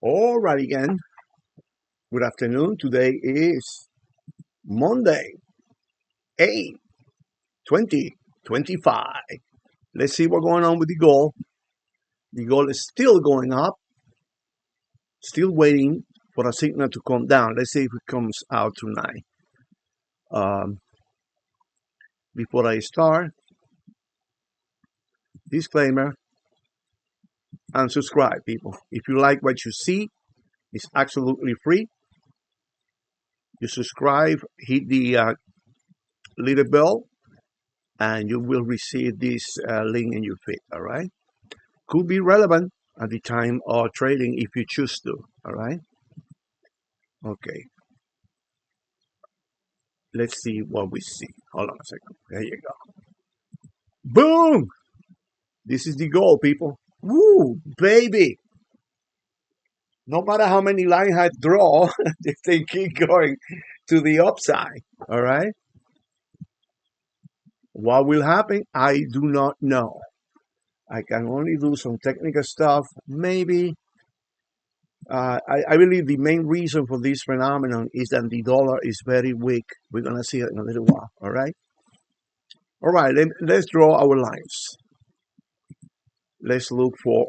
All right, again. Good afternoon. Today is Monday, 8 2025. Let's see what's going on with the gold. The gold is still going up, still waiting for a signal to come down. Let's see if it comes out tonight. Um, Before I start, disclaimer and subscribe, people. If you like what you see, it's absolutely free. You subscribe, hit the little bell, and you will receive this link in your feed. All right. Could be relevant at the time of trading if you choose to. All right. Okay. Let's see what we see. Hold on a second. There you go. Boom! This is the goal, people. Woo, baby! No matter how many lines I draw, they keep going to the upside. All right. What will happen? I do not know. I can only do some technical stuff. Maybe I believe the main reason for this phenomenon is that the dollar is very weak. We're going to see it in a little while. All right. All right. Let's draw our lines. Let's look for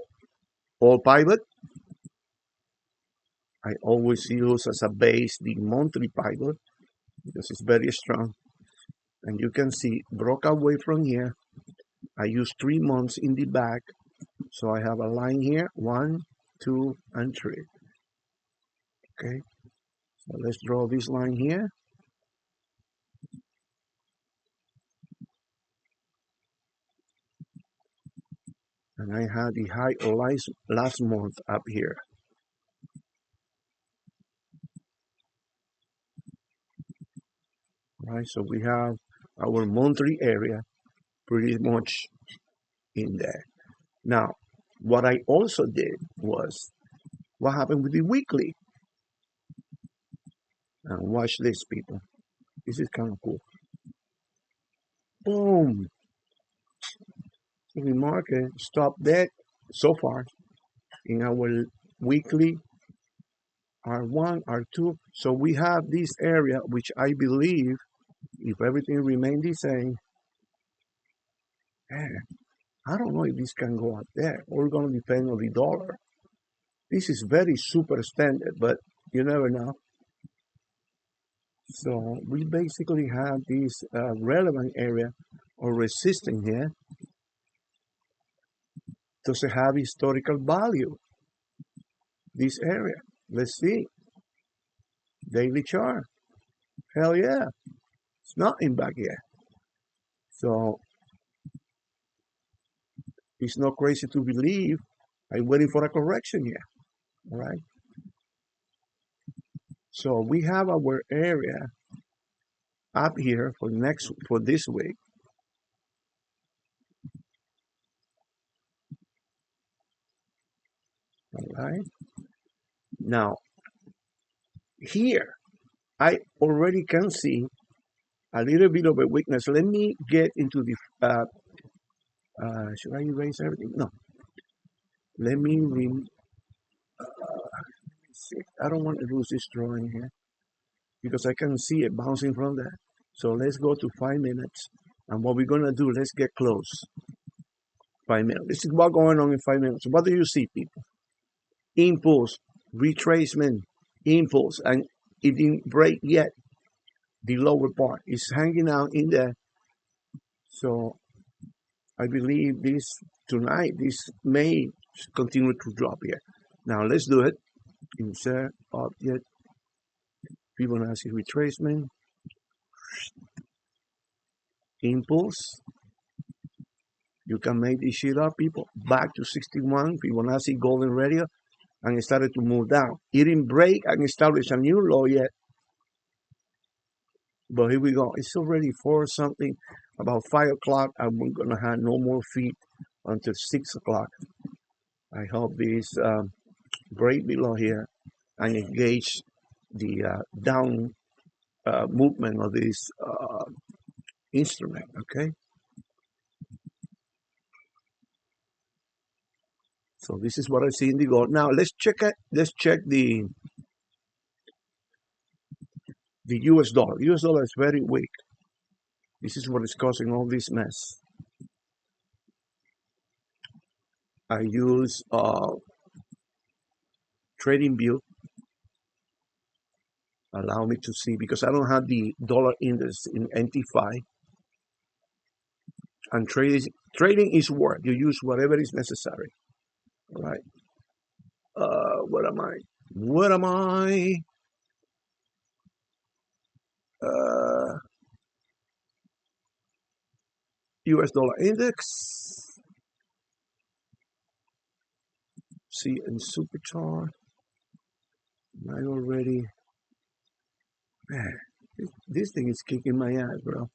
all pivot. I always use as a base the monthly pivot because it's very strong. And you can see broke away from here. I use 3 months in the back. So I have a line here, 1, 2, and 3. Okay. So let's draw this line here. And I had the high last month up here. Right, so we have our monthly area pretty much in there. Now, what I also did was what happened with the weekly. And watch this, people. This is kind of cool. Boom. So the market stopped dead so far in our weekly R1, R2. So we have this area, which I believe, if everything remains the same, man, I don't know if this can go up there. Or going to depend on the dollar. This is very super standard, but you never know. So we basically have this relevant area or resistance here. Does it have historical value? This area. Let's see. Daily chart. Hell yeah. It's nothing back here. So it's not crazy to believe I'm waiting for a correction here. All right. So we have our area up here for this week. All right. Now here I already can see a little bit of a weakness. Let me get into the should I erase everything? No. Let me see. I don't want to lose this drawing here because I can see it bouncing from there. So let's go to 5 minutes. And what we're going to do, let's get close. 5 minutes. This is what's going on in 5 minutes. What do you see, people? Impulse, retracement, impulse. And it didn't break yet. The lower part is hanging out in there. So I believe this tonight, this may continue to drop here. Now let's do it. Insert object, Fibonacci retracement, impulse. You can make this shit up, people. Back to 61, Fibonacci golden radio, and it started to move down. It didn't break and establish a new low yet. But here we go. It's already 4 something, about 5 o'clock, and we're going to have no more feet until 6 o'clock. I hope this break below here and engage the down movement of this instrument, okay? So this is what I see in the gold. Now let's check it. Let's check the US dollar. US dollar is very weak. This is what is causing all this mess. I use trading view. Allow me to see because I don't have the dollar index in NT5. And trading is work. You use whatever is necessary. All right. What am I? What am I? US dollar index. See in super chart. I already. Man, this thing is kicking my ass, bro.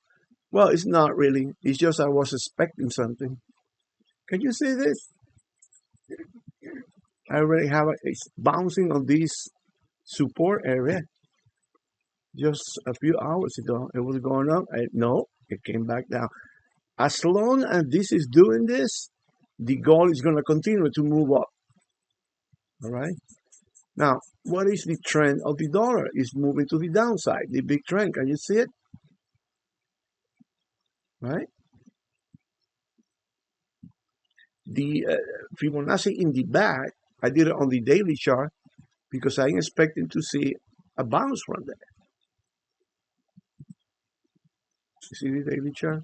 Well, it's not really. It's just I was expecting something. Can you see this? I already have it's bouncing on this support area. Just a few hours ago, it was going up. No, it came back down. As long as this is doing this, the gold is going to continue to move up. All right. Now, what is the trend of the dollar? It's moving to the downside. The big trend. Can you see it? Right. The Fibonacci in the back, I did it on the daily chart because I'm expecting to see a bounce from there. You see the daily chart?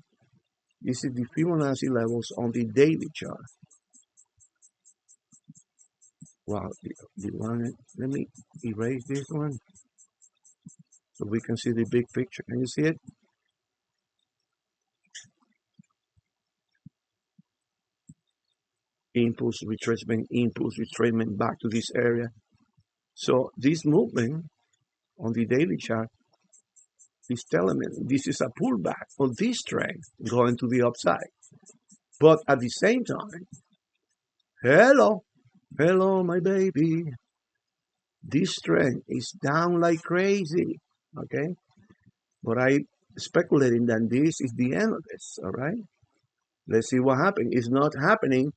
This is the Fibonacci levels on the daily chart. Wow, the one, let me erase this one so we can see the big picture. Can you see it? Impulse retracement back to this area. So this movement on the daily chart is telling me this is a pullback on this trend going to the upside. But at the same time, hello, my baby. This trend is down like crazy, okay? But I speculating that this is the end of this, all right? Let's see what happens. It's not happening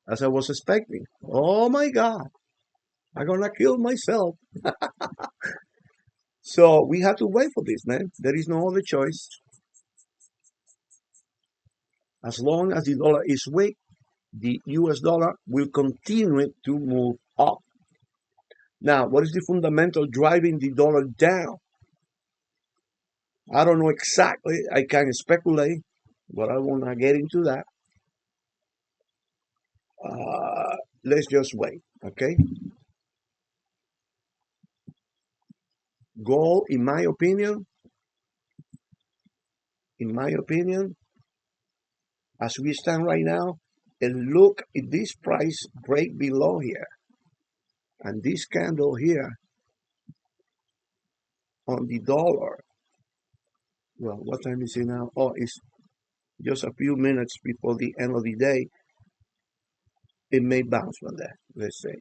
as I was expecting. Oh my God, I'm gonna kill myself. So we have to wait for this, man. There is no other choice. As long as the dollar is weak, the US dollar will continue to move up. Now, what is the fundamental driving the dollar down? I don't know exactly. I can speculate, but I won't get into that. Let's just wait, okay? Gold, in my opinion, as we stand right now, and look at this price break below here, and this candle here on the dollar. Well, what time is it now? Oh, it's just a few minutes before the end of the day. It may bounce from that, let's say.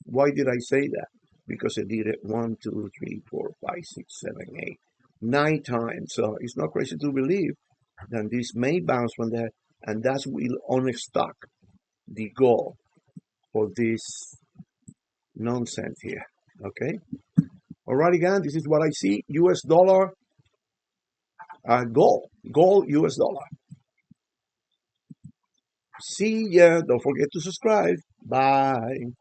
Why did I say that? Because it did it 1, 2, 3, 4, 5, 6, 7, 8, 9 times. So it's not crazy to believe that this may bounce from that, and that will unstock the goal for this nonsense here. Okay. Alright, again, this is what I see. US dollar, gold, US dollar. See ya. Don't forget to subscribe. Bye.